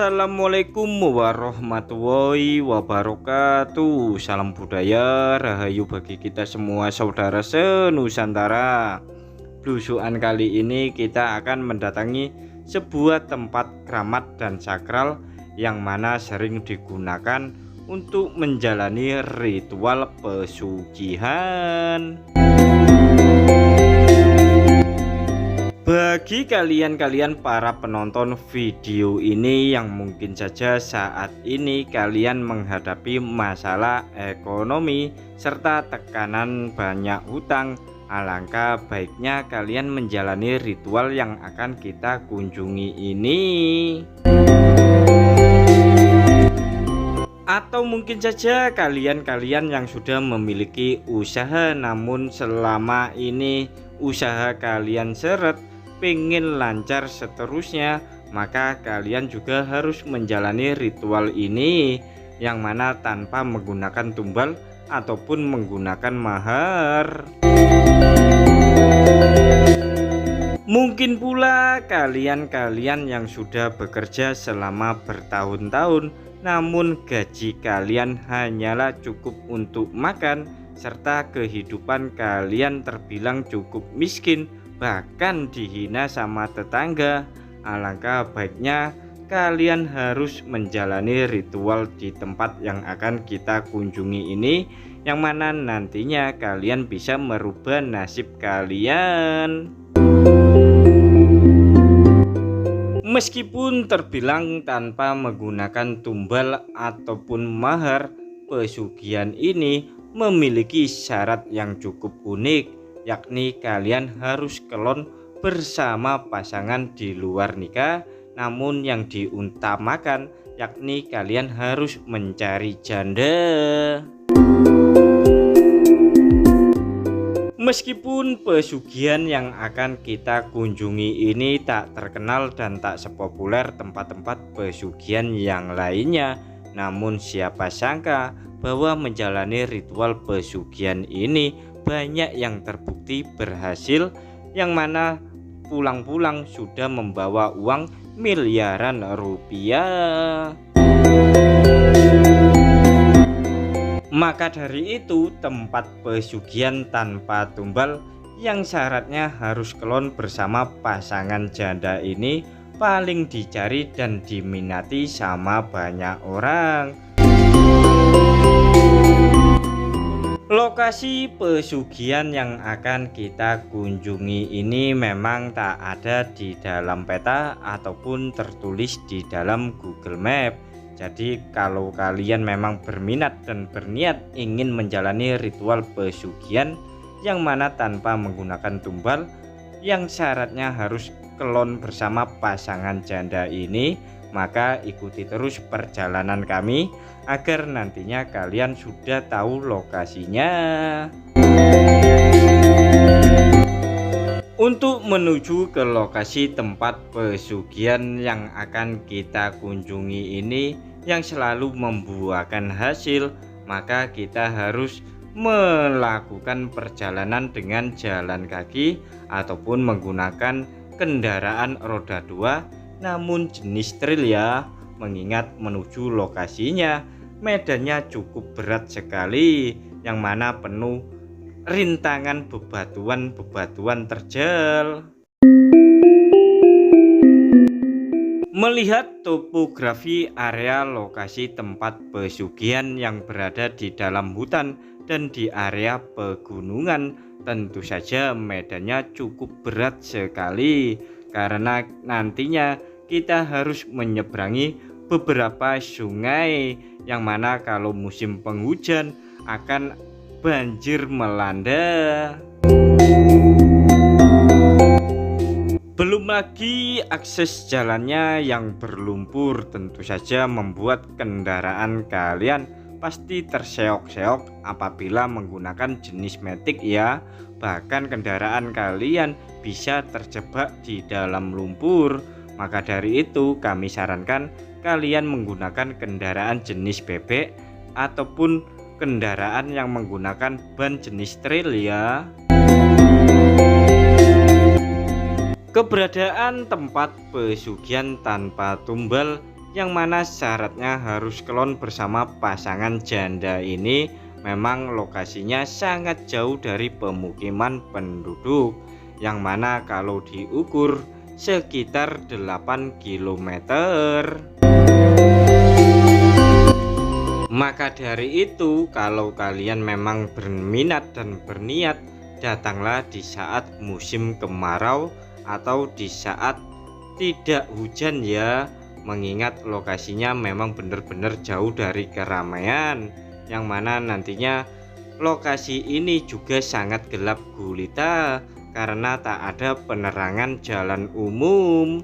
Assalamualaikum warahmatullahi wabarakatuh. Salam budaya, rahayu bagi kita semua saudara senusantara. Blusukan kali ini kita akan mendatangi sebuah tempat keramat dan sakral yang mana sering digunakan untuk menjalani ritual pesugihan. Bagi kalian para penonton video ini yang mungkin saja saat ini kalian menghadapi masalah ekonomi serta tekanan banyak hutang, alangkah baiknya kalian menjalani ritual yang akan kita kunjungi ini. Atau mungkin saja kalian yang sudah memiliki usaha namun selama ini usaha kalian seret, pengen lancar seterusnya, maka kalian juga harus menjalani ritual ini yang mana tanpa menggunakan tumbal ataupun menggunakan mahar. Mungkin pula kalian yang sudah bekerja selama bertahun-tahun namun gaji kalian hanyalah cukup untuk makan serta kehidupan kalian terbilang cukup miskin, bahkan dihina sama tetangga. Alangkah baiknya kalian harus menjalani ritual di tempat yang akan kita kunjungi ini, yang mana nantinya kalian bisa merubah nasib kalian. Meskipun terbilang tanpa menggunakan tumbal ataupun mahar, pesugihan ini memiliki syarat yang cukup unik, yakni kalian harus kelon bersama pasangan di luar nikah. Namun yang diutamakan yakni kalian harus mencari janda. Meskipun pesugihan yang akan kita kunjungi ini tak terkenal dan tak sepopuler tempat-tempat pesugihan yang lainnya, namun siapa sangka bahwa menjalani ritual pesugihan ini banyak yang terbukti berhasil, yang mana pulang-pulang sudah membawa uang miliaran rupiah. Maka dari itu tempat pesugihan tanpa tumbal yang syaratnya harus kelon bersama pasangan janda ini paling dicari dan diminati sama banyak orang. Lokasi pesugihan yang akan kita kunjungi ini memang tak ada di dalam peta ataupun tertulis di dalam Google Map. Jadi kalau kalian memang berminat dan berniat ingin menjalani ritual pesugihan yang mana tanpa menggunakan tumbal, yang syaratnya harus kelon bersama pasangan janda ini, maka ikuti terus perjalanan kami agar nantinya kalian sudah tahu lokasinya. Untuk menuju ke lokasi tempat pesugihan yang akan kita kunjungi ini yang selalu membuahkan hasil, maka kita harus melakukan perjalanan dengan jalan kaki ataupun menggunakan kendaraan roda 2 namun jenis trail ya, mengingat menuju lokasinya medannya cukup berat sekali, yang mana penuh rintangan bebatuan terjal. Melihat topografi area lokasi tempat pesugihan yang berada di dalam hutan dan di area pegunungan, tentu saja medannya cukup berat sekali karena nantinya kita harus menyeberangi beberapa sungai yang mana kalau musim penghujan akan banjir melanda. Belum lagi akses jalannya yang berlumpur tentu saja membuat kendaraan kalian pasti terseok-seok apabila menggunakan jenis matic ya. Bahkan kendaraan kalian bisa terjebak di dalam lumpur. Maka dari itu kami sarankan kalian menggunakan kendaraan jenis bebek ataupun kendaraan yang menggunakan ban jenis trail ya. Keberadaan tempat pesugihan tanpa tumbal yang mana syaratnya harus kelon bersama pasangan janda ini. Memang lokasinya sangat jauh dari pemukiman penduduk, yang mana kalau diukur sekitar 8 kilometer. Maka dari itu, kalau kalian memang berminat dan berniat, datanglah di saat musim kemarau atau di saat tidak hujan ya, mengingat lokasinya memang benar-benar jauh dari keramaian, yang mana nantinya lokasi ini juga sangat gelap gulita karena tak ada penerangan jalan umum.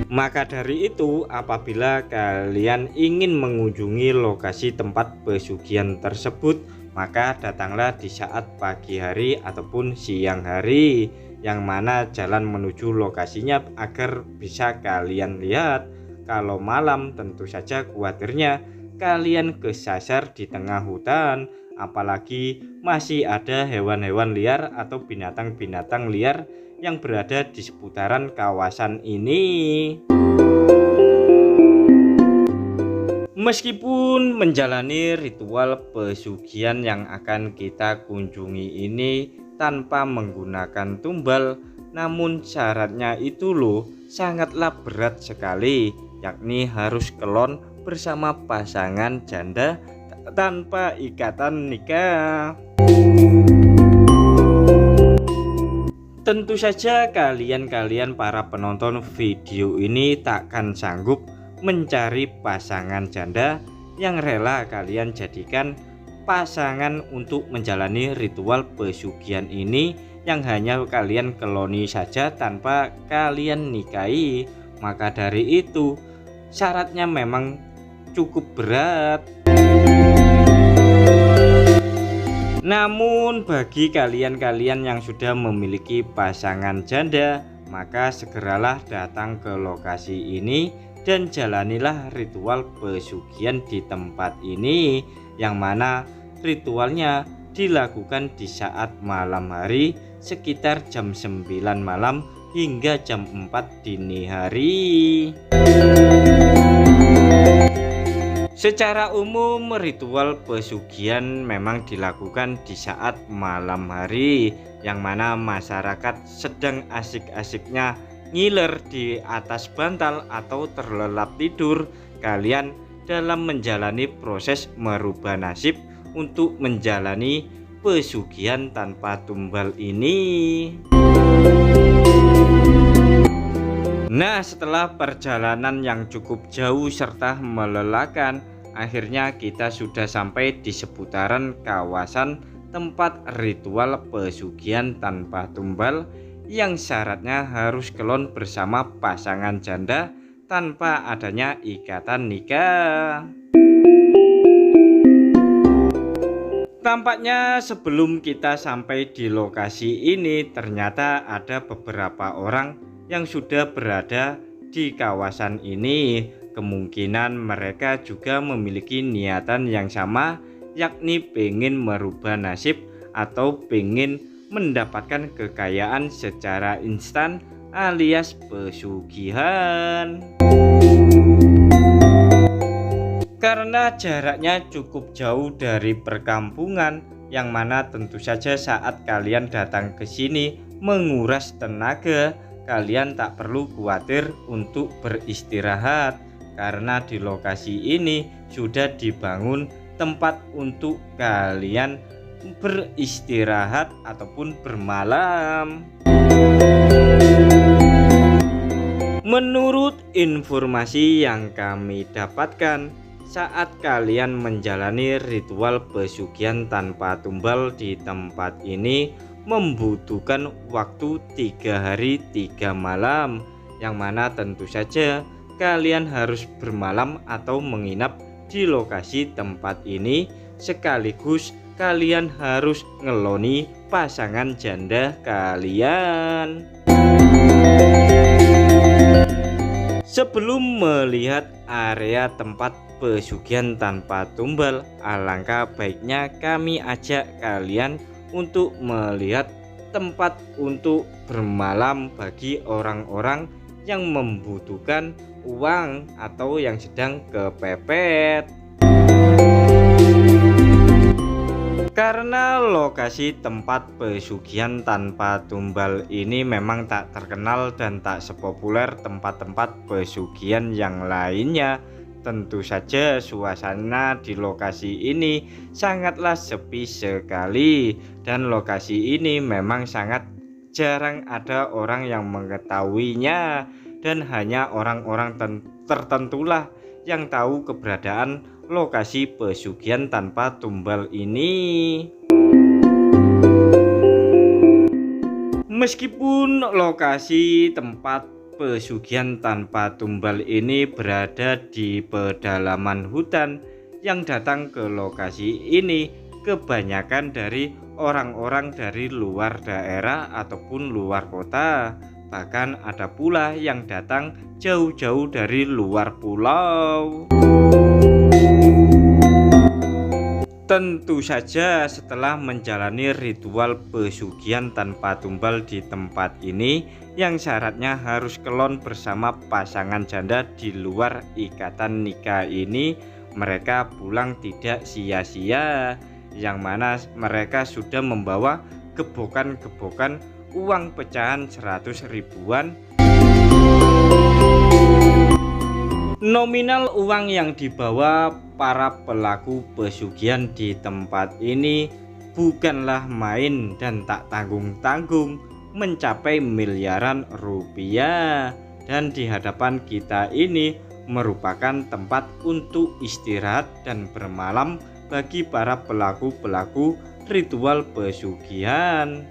Maka dari itu, apabila kalian ingin mengunjungi lokasi tempat pesugihan tersebut, maka datanglah di saat pagi hari ataupun siang hari, yang mana jalan menuju lokasinya agar bisa kalian lihat. Kalau malam tentu saja khawatirnya kalian kesasar di tengah hutan, apalagi masih ada hewan-hewan liar atau binatang-binatang liar yang berada di seputaran kawasan ini. Meskipun menjalani ritual pesugihan yang akan kita kunjungi ini tanpa menggunakan tumbal, namun syaratnya itu loh sangatlah berat sekali, yakni harus kelon bersama pasangan janda tanpa ikatan nikah. Tentu saja kalian para penonton video ini takkan sanggup mencari pasangan janda yang rela kalian jadikan pasangan untuk menjalani ritual pesugihan ini, yang hanya kalian keloni saja tanpa kalian nikahi. Maka dari itu syaratnya memang cukup berat. Namun bagi kalian-kalian yang sudah memiliki pasangan janda, maka segeralah datang ke lokasi ini dan jalanilah ritual pesugihan di tempat ini, yang mana ritualnya dilakukan di saat malam hari sekitar jam 9 malam hingga jam 4 dini hari. Secara umum ritual pesugihan memang dilakukan di saat malam hari, yang mana masyarakat sedang asik-asiknya ngiler di atas bantal atau terlelap tidur. Kalian dalam menjalani proses merubah nasib untuk menjalani pesugihan tanpa tumbal ini. Nah, setelah perjalanan yang cukup jauh serta melelahkan, akhirnya kita sudah sampai di seputaran kawasan tempat ritual pesugihan tanpa tumbal, yang syaratnya harus kelon bersama pasangan janda tanpa adanya ikatan nikah. Tampaknya sebelum kita sampai di lokasi ini, ternyata ada beberapa orang yang sudah berada di kawasan ini. Kemungkinan mereka juga memiliki niatan yang sama, yakni pengen merubah nasib atau pengen mendapatkan kekayaan secara instan alias pesugihan. Karena jaraknya cukup jauh dari perkampungan, yang mana tentu saja saat kalian datang ke sini menguras tenaga, kalian tak perlu khawatir untuk beristirahat, karena di lokasi ini sudah dibangun tempat untuk kalian beristirahat ataupun bermalam. Menurut informasi yang kami dapatkan, saat kalian menjalani ritual pesugihan tanpa tumbal di tempat ini membutuhkan waktu 3 hari 3 malam, yang mana tentu saja kalian harus bermalam atau menginap di lokasi tempat ini, sekaligus kalian harus ngeloni pasangan janda kalian. Sebelum melihat area tempat pesugihan tanpa tumbal, alangkah baiknya kami ajak kalian untuk melihat tempat untuk bermalam bagi orang-orang yang membutuhkan uang atau yang sedang kepepet. Karena lokasi tempat pesugihan tanpa tumbal ini memang tak terkenal dan tak sepopuler tempat-tempat pesugihan yang lainnya, tentu saja suasana di lokasi ini sangatlah sepi sekali, dan lokasi ini memang sangat jarang ada orang yang mengetahuinya, dan hanya orang-orang tertentulah yang tahu keberadaan lokasi pesugihan tanpa tumbal ini. Meskipun lokasi tempat pesugihan tanpa tumbal ini berada di pedalaman hutan, yang datang ke lokasi ini kebanyakan dari orang-orang dari luar daerah ataupun luar kota. Bahkan ada pula yang datang jauh-jauh dari luar pulau. Tentu saja setelah menjalani ritual pesugihan tanpa tumbal di tempat ini, yang syaratnya harus kelon bersama pasangan janda di luar ikatan nikah ini, mereka pulang tidak sia-sia, yang mana mereka sudah membawa gebokan-gebokan uang pecahan 100 ribuan. Nominal uang yang dibawa para pelaku pesugihan di tempat ini bukanlah main dan tak tanggung-tanggung, mencapai miliaran rupiah. Dan di hadapan kita ini merupakan tempat untuk istirahat dan bermalam bagi para pelaku-pelaku ritual pesugihan.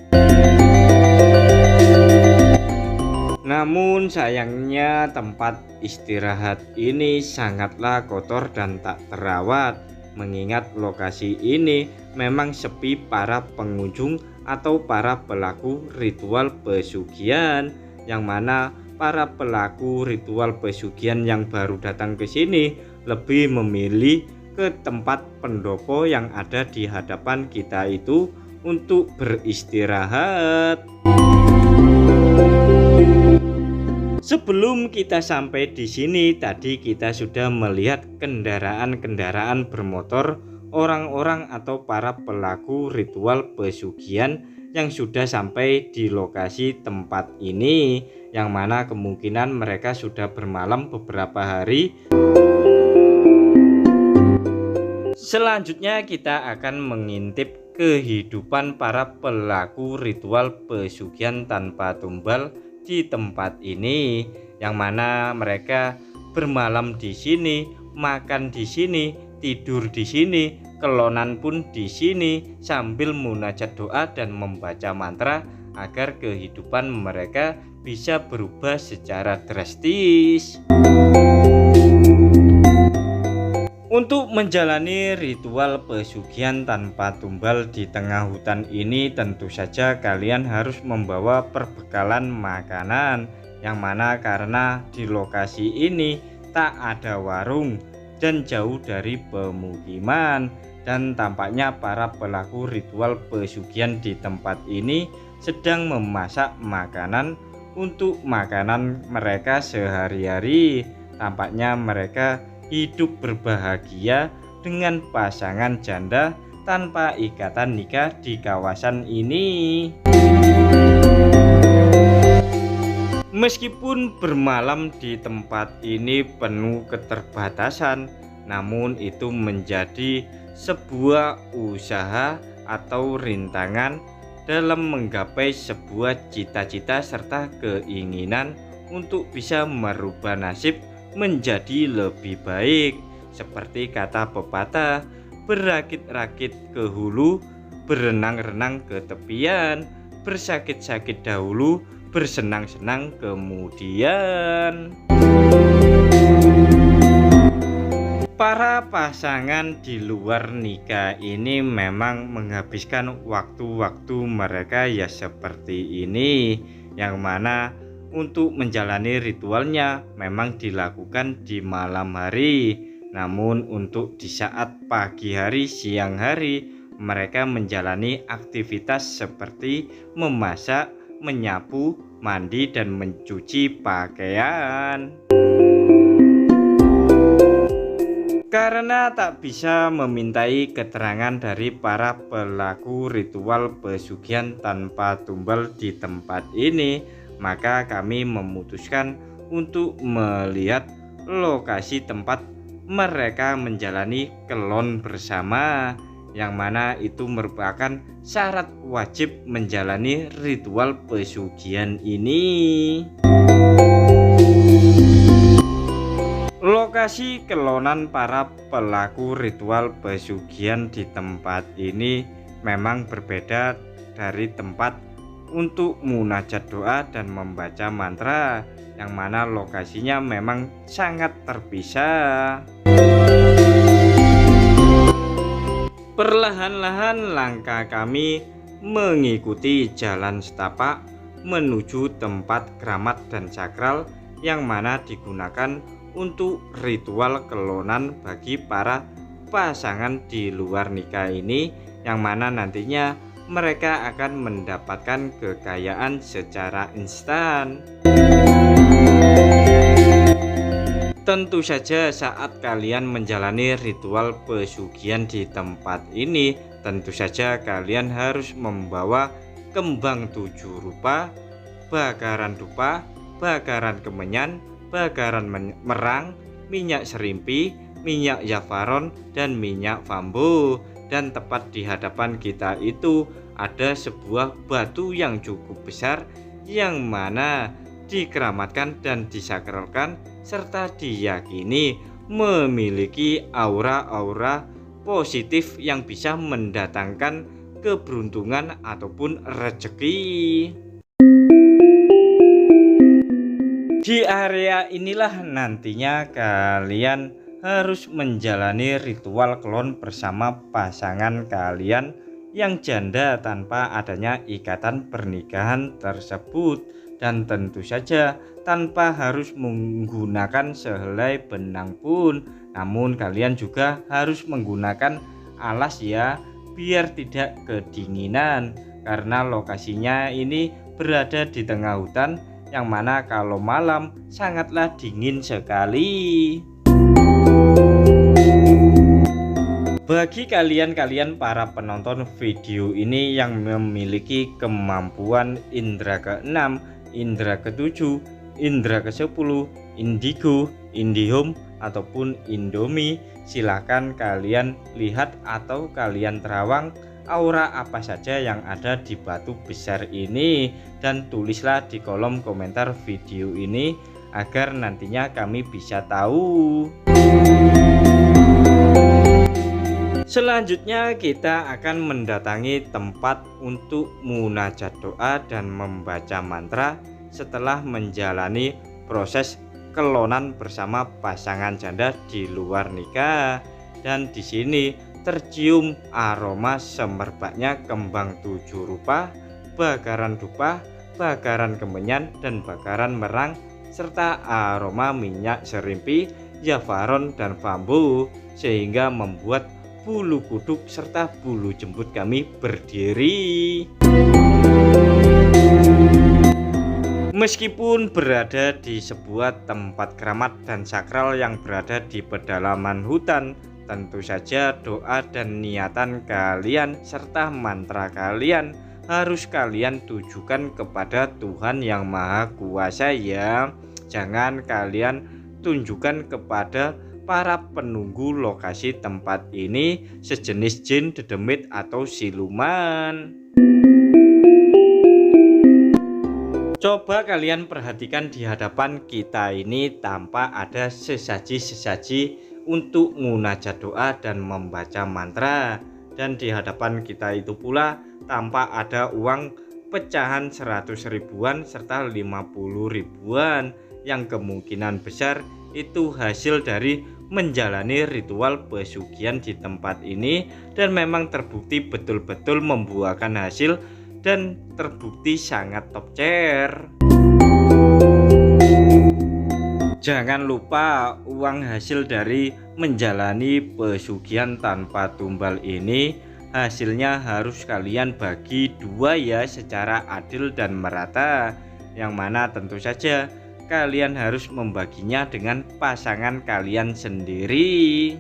Namun sayangnya tempat istirahat ini sangatlah kotor dan tak terawat, mengingat lokasi ini memang sepi para pengunjung atau para pelaku ritual pesugihan, yang mana para pelaku ritual pesugihan yang baru datang ke sini lebih memilih ke tempat pendopo yang ada di hadapan kita itu untuk beristirahat. Sebelum kita sampai di sini, tadi kita sudah melihat kendaraan-kendaraan bermotor orang-orang atau para pelaku ritual pesugihan yang sudah sampai di lokasi tempat ini, yang mana kemungkinan mereka sudah bermalam beberapa hari. Selanjutnya kita akan mengintip kehidupan para pelaku ritual pesugihan tanpa tumbal di tempat ini, yang mana mereka bermalam di sini, makan di sini, tidur di sini, kelonan pun di sini sambil munajat doa dan membaca mantra agar kehidupan mereka bisa berubah secara drastis. Untuk menjalani ritual pesugihan tanpa tumbal di tengah hutan ini, tentu saja kalian harus membawa perbekalan makanan, yang mana karena di lokasi ini tak ada warung dan jauh dari pemukiman, dan tampaknya para pelaku ritual pesugihan di tempat ini sedang memasak makanan untuk makanan mereka sehari-hari. Tampaknya mereka hidup berbahagia dengan pasangan janda tanpa ikatan nikah di kawasan ini. Meskipun bermalam di tempat ini penuh keterbatasan, namun itu menjadi sebuah usaha atau rintangan dalam menggapai sebuah cita-cita serta keinginan untuk bisa merubah nasib menjadi lebih baik. Seperti kata pepatah, berakit-rakit ke hulu, berenang-renang ke tepian, bersakit-sakit dahulu, bersenang-senang kemudian. Para pasangan di luar nikah ini memang menghabiskan waktu-waktu mereka ya seperti ini, yang mana untuk menjalani ritualnya memang dilakukan di malam hari. Namun untuk di saat pagi hari, siang hari, mereka menjalani aktivitas seperti memasak, menyapu, mandi dan mencuci pakaian. Karena tak bisa memintai keterangan dari para pelaku ritual pesugihan tanpa tumbal di tempat ini, maka kami memutuskan untuk melihat lokasi tempat mereka menjalani kelon bersama, yang mana itu merupakan syarat wajib menjalani ritual pesugihan ini. Lokasi kelonan para pelaku ritual pesugihan di tempat ini memang berbeda dari tempat untuk munajat doa dan membaca mantra, yang mana lokasinya memang sangat terpisah. Perlahan-lahan langkah kami mengikuti jalan setapak menuju tempat keramat dan sakral yang mana digunakan untuk ritual kelonan bagi para pasangan di luar nikah ini, yang mana nantinya mereka akan mendapatkan kekayaan secara instan. Tentu saja saat kalian menjalani ritual pesugihan di tempat ini, tentu saja kalian harus membawa kembang 7 rupa, bakaran dupa, bakaran kemenyan, bakaran merang, minyak serimpi, minyak jafaron, dan minyak bambu. Dan tepat di hadapan kita itu ada sebuah batu yang cukup besar, yang mana dikeramatkan dan disakralkan serta diyakini memiliki aura-aura positif yang bisa mendatangkan keberuntungan ataupun rezeki. Di area inilah nantinya kalian harus menjalani ritual kelon bersama pasangan kalian yang janda tanpa adanya ikatan pernikahan tersebut, dan tentu saja tanpa harus menggunakan sehelai benang pun. Namun kalian juga harus menggunakan alas ya, biar tidak kedinginan, karena lokasinya ini berada di tengah hutan, yang mana kalau malam sangatlah dingin sekali. Bagi kalian para penonton video ini yang memiliki kemampuan indera ke-6, indera ke-7, indera ke-10, indigo, indihome, ataupun indomie, silahkan kalian lihat atau kalian terawang aura apa saja yang ada di batu besar ini, dan tulislah di kolom komentar video ini agar nantinya kami bisa tahu. Selanjutnya kita akan mendatangi tempat untuk munajat doa dan membaca mantra setelah menjalani proses kelonan bersama pasangan janda di luar nikah. Dan di sini tercium aroma semerbaknya kembang 7 rupa, bakaran dupa, bakaran kemenyan, dan bakaran merang, serta aroma minyak serimpi, jafaron, dan bambu, sehingga membuat bulu kuduk serta bulu jembut kami berdiri. Meskipun berada di sebuah tempat keramat dan sakral yang berada di pedalaman hutan, tentu saja doa dan niatan kalian serta mantra kalian harus kalian tujukan kepada Tuhan Yang Maha Kuasa ya. Jangan kalian tunjukkan kepada para penunggu lokasi tempat ini sejenis jin, dedemit, atau siluman. Coba kalian perhatikan di hadapan kita ini tanpa ada sesaji-sesaji untuk munajat doa dan membaca mantra, dan di hadapan kita itu pula tanpa ada uang pecahan 100 ribuan serta 50 ribuan, yang kemungkinan besar itu hasil dari menjalani ritual pesugihan di tempat ini, dan memang terbukti betul-betul membuahkan hasil dan terbukti sangat top tier. Jangan lupa uang hasil dari menjalani pesugihan tanpa tumbal ini hasilnya harus kalian bagi 2 ya, secara adil dan merata. yang mana tentu saja kalian harus membaginya dengan pasangan kalian sendiri.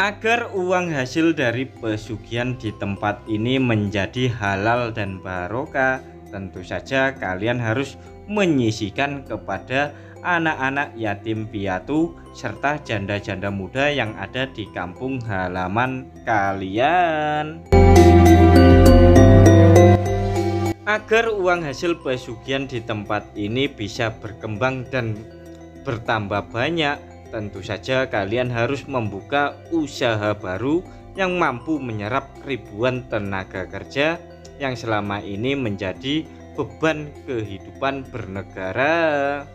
Agar uang hasil dari pesugihan di tempat ini menjadi halal dan barokah, tentu saja kalian harus menyisihkan kepada anak-anak yatim piatu serta janda-janda muda yang ada di kampung halaman kalian. Agar uang hasil pesugihan di tempat ini bisa berkembang dan bertambah banyak, tentu saja kalian harus membuka usaha baru yang mampu menyerap ribuan tenaga kerja yang selama ini menjadi beban kehidupan bernegara.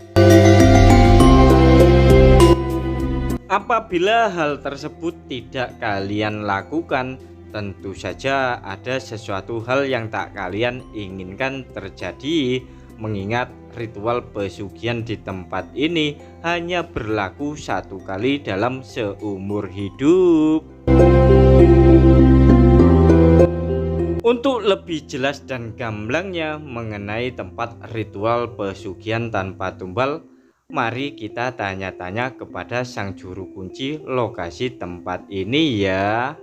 Apabila hal tersebut tidak kalian lakukan, tentu saja ada sesuatu hal yang tak kalian inginkan terjadi, mengingat ritual pesugihan di tempat ini hanya berlaku satu kali dalam seumur hidup. Untuk lebih jelas dan gamblangnya mengenai tempat ritual pesugihan tanpa tumbal, mari kita tanya-tanya kepada sang juru kunci lokasi tempat ini ya.